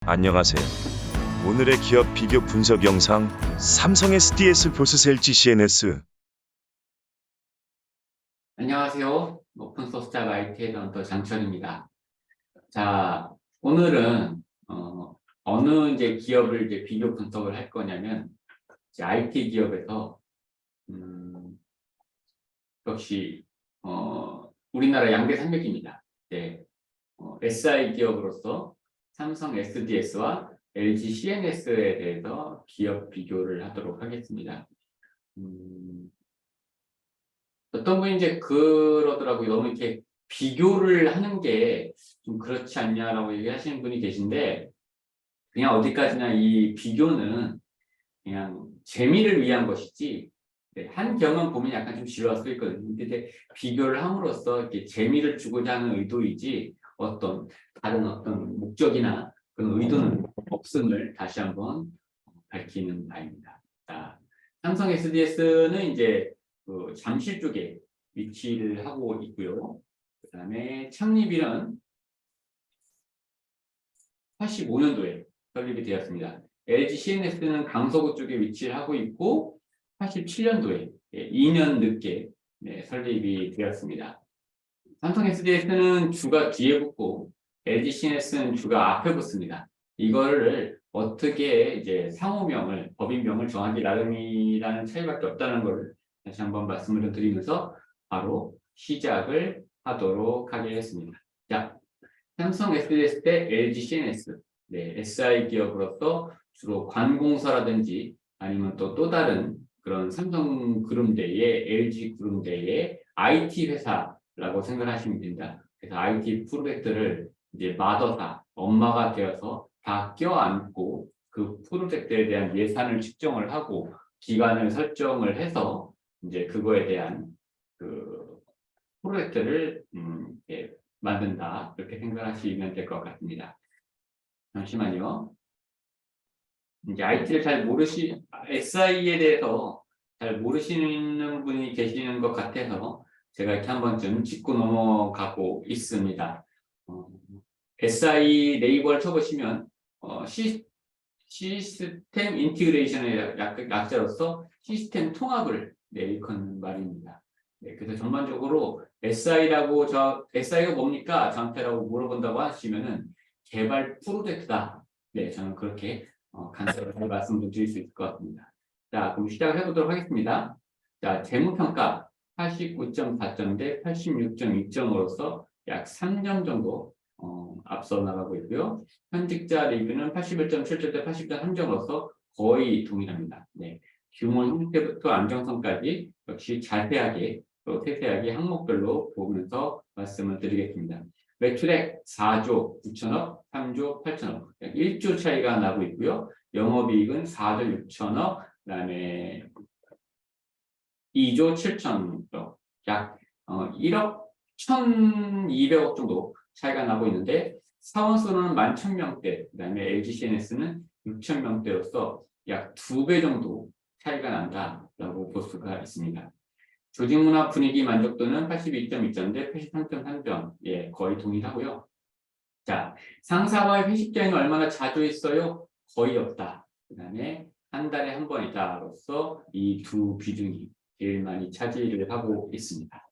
안녕하세요. 오늘의 기업 비교 분석 영상 삼성 SDS vs LG CNS. 안녕하세요. 오픈소스 잡 IT 헤드헌터 장철입니다. 자, 오늘은 어느 기업을 비교 분석을 할 거냐면 IT 기업에서 역시 우리나라 양대 산맥입니다. 네, SI 기업으로서 삼성 SDS와 LG CNS에 대해서 기업 비교를 하도록 하겠습니다. 어떤 분이 그러더라고요. 너무 이렇게 비교를 하는 게 좀 그렇지 않냐라고 얘기하시는 분이 계신데, 그냥 어디까지나 이 비교는 그냥 재미를 위한 것이지, 네, 한 경험 보면 약간 좀 지루할 수 있거든요. 근데 비교를 함으로써 이렇게 재미를 주고자 하는 의도이지, 다른 목적이나 그런 의도는 없음을 다시 한번 밝히는 바입니다. 자, 삼성 SDS는 그 잠실 쪽에 위치를 하고 있고요. 그 다음에 창립일은 85년도에 설립이 되었습니다. LG CNS는 강서구 쪽에 위치를 하고 있고 87년도에 2년 늦게 설립이 되었습니다. 삼성 SDS는 주가 뒤에 붙고 LG CNS는 주가 앞에 붙습니다. 이거를 어떻게 상호명을, 법인명을 정하기 나름이라는 차이밖에 없다는 걸 다시 한번 말씀을 드리면서 바로 시작을 하도록 하겠습니다. 자, 삼성 SDS 대 LG CNS, SI 기업으로서 주로 관공서라든지 아니면 또 다른 그런 삼성그룹 내의 LG그룹 내의 IT 회사라고 생각하시면 됩니다. 그래서 IT 프로젝트를 마더사, 엄마가 되어서 다 껴안고 그 프로젝트에 대한 예산을 측정을 하고 기간을 설정을 해서 그거에 대한 그 프로젝트를 만든다, 그렇게 생각하시면 될 것 같습니다. 잠시만요. IT를 SI에 대해서 잘 모르시는 분이 계시는 것 같아서 제가 이렇게 한 번쯤 짚고 넘어가고 있습니다. SI 네이버를 쳐보시면 시스템 인티그레이션의 약자로서 시스템 통합을 일컫는 말입니다. 그래서 전반적으로 SI가 뭡니까? 저한테라고 물어본다고 하시면은 개발 프로젝트다. 저는 그렇게 간단하게 말씀을 드릴 수 있을 것 같습니다. 자, 그럼 시작을 해보도록 하겠습니다. 자, 재무평가 89.4점 대 86.2점으로서 약 3점 정도 앞서 나가고 있고요. 현직자 리뷰는 81.7점 대 80.3점으로서 거의 동일합니다. 규모 형태부터 안정성까지 역시 자세하게 또 세세하게 항목별로 보면서 말씀을 드리겠습니다. 매출액 4조 9천억, 3조 8천억, 약 1조 차이가 나고 있고요. 영업이익은 4조 6천억, 그다음에 2조 7천억, 약 1억 1,200억 정도 차이가 나고 있는데, 사원 수는 11,000명대, 그다음에 LG CNS는 6,000명대로서 약 2배 정도 차이가 난다라고 볼 수가 있습니다. 조직문화 분위기 만족도는 82.2점 대 83.3점, 거의 동일하고요. 자, 상사와의 회식장이 얼마나 자주 있어요? 거의 없다. 그다음에 한 달에 한 번이다로서 이 두 비중이 제일 많이 차지를 하고 있습니다.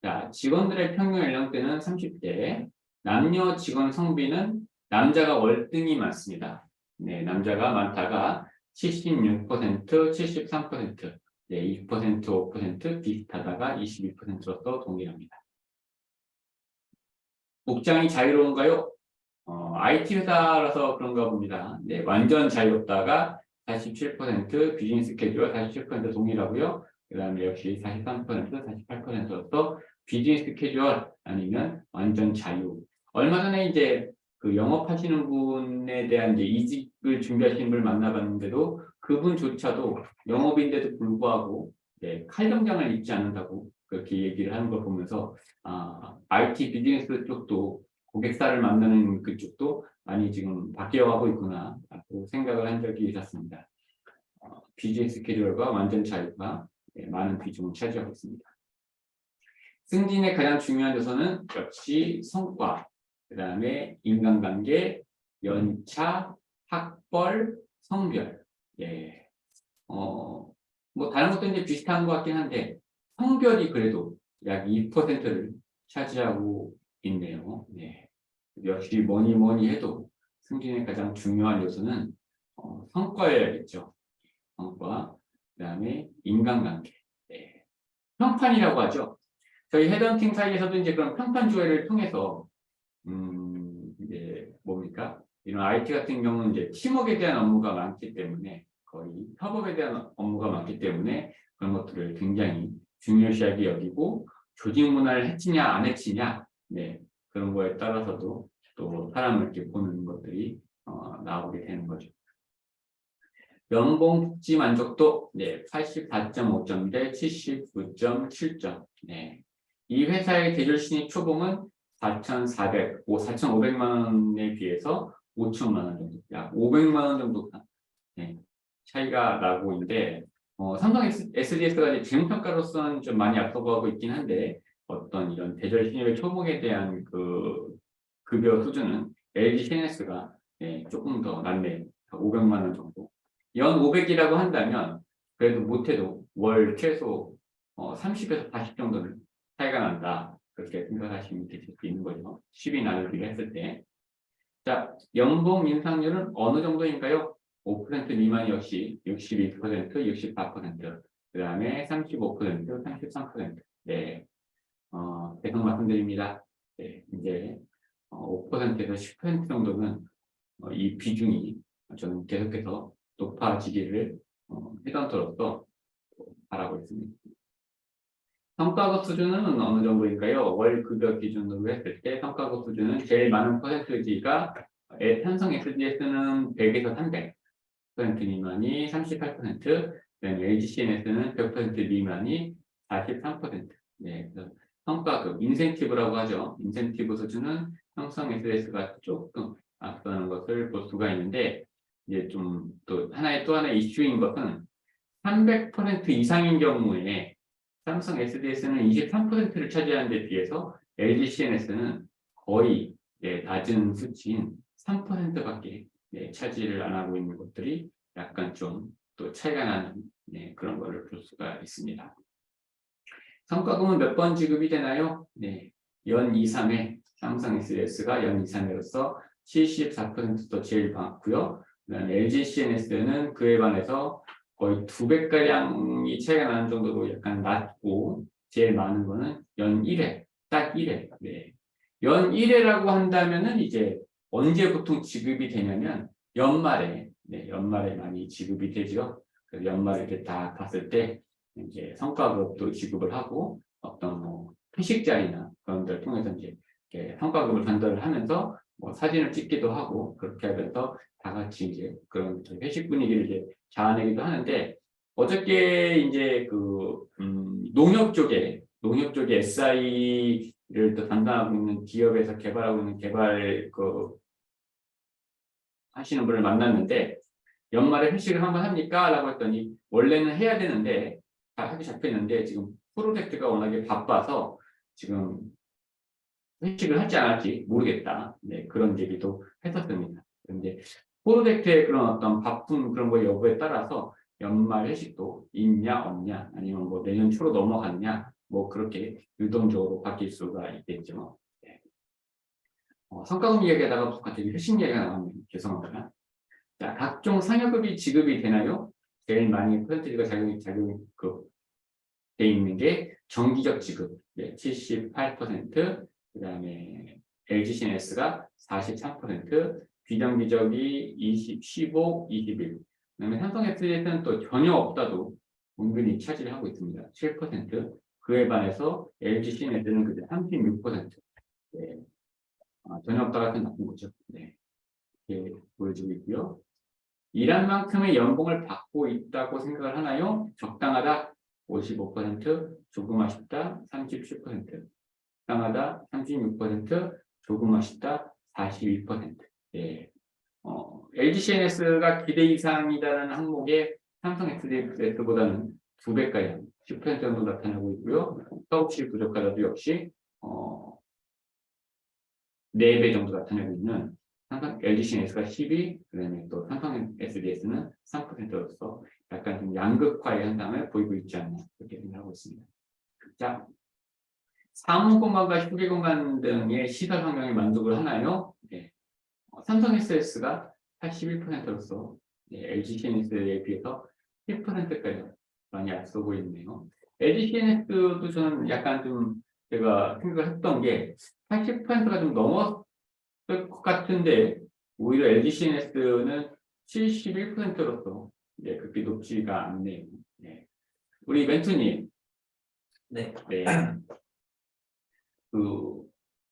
자, 직원들의 평균 연령대는 30대, 남녀 직원 성비는 남자가 월등히 많습니다. 남자가 많다가 76%, 73%, 2%, 5% 비슷하다가 22%로서 동일합니다. 복장이 자유로운가요? IT 회사라서 그런가 봅니다. 완전 자유롭다가 47%, 비즈니스 캐주얼 47% 동일하고요. 그 다음에 역시 43%, 48%로서 비즈니스 캐주얼 아니면 완전 자유. 얼마 전에 그 영업하시는 분에 대한 이직을 준비하시는 분을 만나봤는데도 그분조차도 영업인데도 불구하고 칼정장을 입지 않는다고 그렇게 얘기를 하는 걸 보면서 IT 비즈니스 쪽도 고객사를 만나는 그쪽도 많이 지금 바뀌어가고 있구나 라고 생각을 한 적이 있었습니다. 비즈니스 캐주얼과 완전 자유가 많은 비중을 차지하고 있습니다. 승진의 가장 중요한 요소는 역시 성과, 그 다음에 인간관계, 연차, 학벌, 성별. 예. 뭐 다른 것도 이제 비슷한 것 같긴 한데 성별이 그래도 약 2%를 차지하고 있네요. 네. 역시 뭐니 해도 승진의 가장 중요한 요소는 성과여야겠죠. 성과, 그다음에 인간관계. 네. 평판이라고 하죠. 저희 헤드헌팅 사이에서도 이제 그런 평판 조회를 통해서 이제 뭡니까? 이런 IT 같은 경우는 이제 팀워크에 대한 업무가 많기 때문에 거의 협업에 대한 업무가 많기 때문에 그런 것들을 굉장히 중요시하게 여기고 조직 문화를 해치냐 안 해치냐 네, 그런 거에 따라서도 또 사람을 이렇게 보는 것들이 나오게 되는 거죠. 연봉 복지 만족도 네, 84.5점 대 79.7점. 네. 이 회사의 대졸 신입 초봉은 4,500만 원에 비해서 5천만 원 정도, 약 500만 원 정도 네, 차이가 나고 있는데 삼성 SDS가 재무평가로서는 좀 많이 앞서가고 있긴 한데 어떤 이런 대졸 신입의 초봉에 대한 그 급여 수준은 LG CNS가 네, 조금 더 낮네요. 500만 원 정도. 연 500이라고 한다면 그래도 못해도 월 최소 30에서 40 정도는 차이가 난다. 그렇게 생각하시면 될 수 있는 거죠. 10이 나누기를 했을 때. 자, 연봉 인상률은 어느 정도인가요? 5% 미만 역시 62%, 64%, 그 다음에 35%, 33%. 네, 계속 말씀드립니다. 네, 이제 5%에서 10% 정도는 이 비중이 저는 계속해서 높아지기를 헤드헌터로서 바라고 있습니다. 성과급 수준은 어느 정도일까요? 월 급여 기준으로 했을 때 성과급 수준은 제일 많은 퍼센트지가 삼성 SDS는 100에서 300% 미만이 38%, 그다음에 LG CNS는 100% 미만이 43%. 네, 그래서 성과급, 인센티브라고 하죠. 인센티브 수준은 삼성 SDS가 조금 앞서는 것을 볼 수가 있는데 이제 좀 또 하나의 이슈인 것은 300% 이상인 경우에 삼성 SDS는 23%를 차지하는 데 비해서 LG CNS는 거의 낮은 수치인 3%밖에 차지를 안 하고 있는 것들이 약간 좀 또 차이가 나는 그런 거를 볼 수가 있습니다. 성과금은 몇 번 지급이 되나요? 네, 연 2, 3회 삼성 SDS가 연 2, 3회로서 74%도 제일 많고요. 그다음에 LG CNS는 그에 반해서 거의 2배가량이 차이가 나는 정도로 약간 낮고 제일 많은 거는 연 1회, 딱 1회. 네. 연 1회라고 한다면은 이제 언제 보통 지급이 되냐면 연말에 연말에 많이 지급이 되죠. 그래서 연말에 이렇게 다 봤을 때 이제 성과급도 지급을 하고 어떤 뭐 회식 자리나 그런 데를 통해서 이제 이렇게 성과급을 전달을 하면서 뭐 사진을 찍기도 하고 그렇게 하면서 다 같이 이제 그런 회식 분위기를 이제 자아내기도 하는데 어저께 이제 그 농협 쪽에 SI를 또 담당하고 있는 기업에서 개발하고 있는 개발 하시는 분을 만났는데 연말에 회식을 한번 합니까? 라고 했더니 원래는 해야 되는데 다 하기 잡혔는데 지금 프로젝트가 워낙에 바빠서 지금 회식을 할지 안 할지 모르겠다. 네, 그런 얘기도 했었습니다. 그런데 프로젝트의 그런 어떤 바쁜 그런 거 여부에 따라서 연말 회식도 있냐 없냐 아니면 뭐 내년 초로 넘어갔냐 뭐 그렇게 유동적으로 바뀔 수가 있겠죠. 네. 성과급 이야기하다가 갑자기 회식 이야기가 나왔네요. 죄송합니다. 자, 각종 상여급이 지급이 되나요? 제일 많이 퍼센티지가 돼 있는 게 정기적 지급 78%, 그 다음에 LG CNS가 43%, 비정기적이 15, 21. 그다음에 삼성 SDS는 또 전혀 없다도 은근히 차지를 하고 있습니다. 7%. 그에 반해서 LG CNS는 그때 36%. 네. 전혀 없다 같은 나쁜 거죠. 네. 이렇게 보여지고 있고요. 일한 만큼의 연봉을 받고 있다고 생각을 하나요? 적당하다 55%, 조금 아쉽다 37%, 적당하다 36%, 조금 아쉽다 42%. 예. LG CNS가 기대 이상이다라는 항목에 삼성 SDS보다는 2배가량 10% 정도 나타나고 있고요. 사업실 부족하다도 역시 4배 정도 나타내고 있는 LG CNS가 12, 그다음에 또 삼성 SDS는 3%로서 약간 좀 양극화의 현상을 보이고 있지 않나 그렇게 생각하고 있습니다. 자, 사무공간과 휴게공간 등의 시설 환경에 만족을 하나요? 네. 삼성 SS가 81%로서 LG CNS에 비해서 10%까지 많이 앞서고 있네요. LG CNS도 저는 약간 좀 제가 생각을 했던 게 80%가 좀 넘었을 것 같은데 오히려 LG CNS는 71%로서 그렇게 높지가 않네요. 네. 우리 멘토님, 네. 네.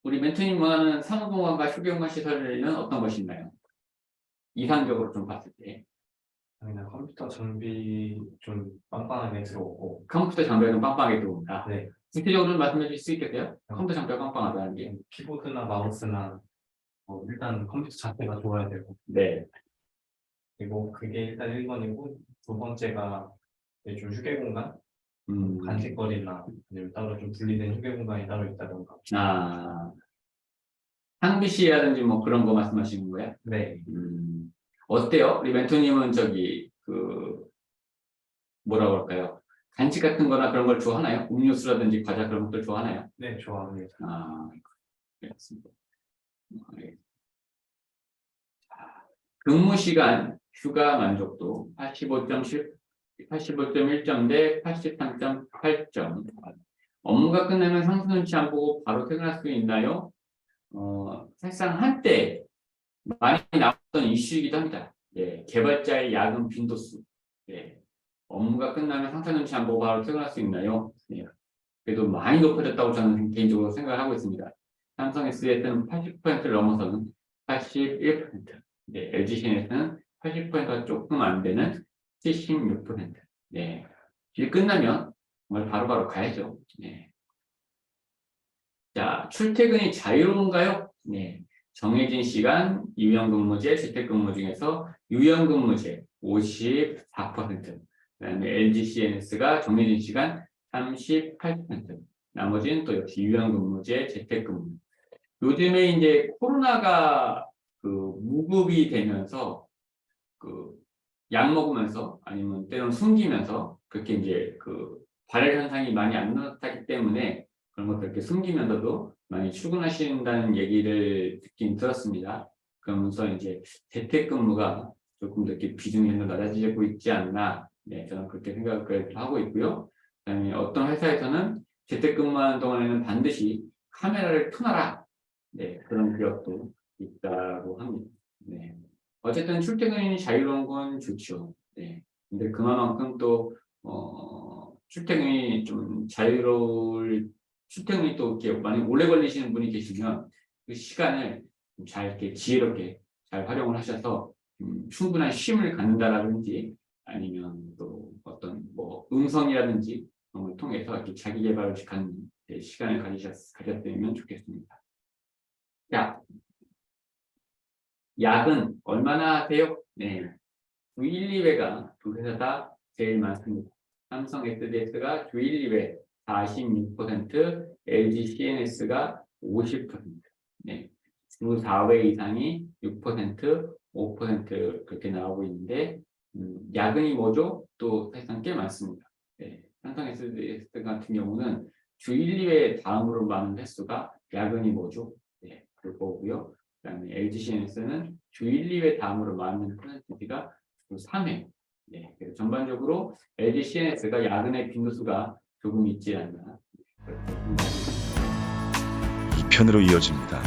우리 멘토님 원하는 사무공간과 휴게공간 시설은 어떤 것이 있나요? 이상적으로 좀 봤을 때. 그냥 컴퓨터 장비 좀 빵빵하게 들어오고. 컴퓨터 장비가 좀 빵빵하게 들어온다. 네. 구체적으로 좀 말씀해 주실 수 있겠어요? 컴퓨터 장비가 빵빵하다는 게. 키보드나 마우스나 일단 컴퓨터 자체가 좋아야 되고. 네. 그리고 그게 일단 1번이고 두 번째가 좀 휴게 공간, 간식거리나 아니면 따로 좀 분리된 휴게 공간이 따로 있다던가. 상비시라든지 뭐 그런 거 말씀하시는 거예요? 네. 어때요? 우리 멘토님은 뭐라고 할까요? 간식 같은 거나 그런 걸 좋아하나요? 음료수라든지 과자 그런 것들 좋아하나요? 네, 좋아합니다. 그렇습니다. 근무 시간, 휴가 만족도 85.1점 대 83.8점. 업무가 끝나면 상사 눈치 안 보고 바로 퇴근할 수 있나요? 사실상 한때 많이 나왔던 이슈이기도 합니다. 개발자의 야근 빈도수. 업무가 끝나면 상사 눈치 안 보고 바로 퇴근할 수 있나요? 그래도 많이 높아졌다고 저는 개인적으로 생각을 하고 있습니다. 삼성 SDS는 80%를 넘어서는 81%. LG CNS는 80%가 조금 안 되는 76%. 일 끝나면 정말 바로바로 가야죠. 자, 출퇴근이 자유로운가요? 정해진 시간, 유연근무제, 재택근무 중에서 유연근무제 54%, 그다음에 LG CNS가 정해진 시간 38%, 나머지는 또 역시 유연근무제, 재택근무. 요즘에 이제 코로나가 무급이 되면서 약 먹으면서 아니면 때로는 숨기면서 그렇게 이제 발열 현상이 많이 안 나타나기 때문에 그런 것들 이렇게 숨기면서도 많이 출근하신다는 얘기를 듣긴 들었습니다. 그러면서 이제 재택근무가 조금 더 이렇게 비중이 낮아지고 있지 않나, 저는 그렇게 생각을 하고 있고요. 그다음에 어떤 회사에서는 재택근무하는 동안에는 반드시 카메라를 켜놔라, 그런 기업도 있다고 합니다. 어쨌든 출퇴근이 자유로운 건 좋죠. 근데 그만큼 또 출퇴근이 좀 출퇴근이 또 이렇게 많이 오래 걸리시는 분이 계시면 그 시간을 잘 이렇게 지혜롭게 잘 활용을 하셔서 충분한 쉼을 갖는다라든지 아니면 또 어떤 뭐 음성이라든지 그런 걸 통해서 이렇게 자기 개발을 갖는 시간을 가졌으면 좋겠습니다. 자, 야근 얼마나 하세요? 주 1, 2회가 두 회사 다 제일 많습니다. 삼성 SDS가 주 1, 2회 46%, LG CNS가 50%, 주 4회 이상이 6%, 5% 그렇게 나오고 있는데 야근이 뭐죠? 또 사실상 꽤 많습니다. 삼성 SDS 같은 경우는 주 1, 2회 다음으로 많은 횟수가 야근이 뭐죠? 그거고요. 그다음에 LG CNS는 주 1, 2회 다음으로 많은 퍼센티지가 주 3회. 그래서 전반적으로 LG CNS가 야근의 빈도수가 조금 있지 않나. 2편으로 이어집니다.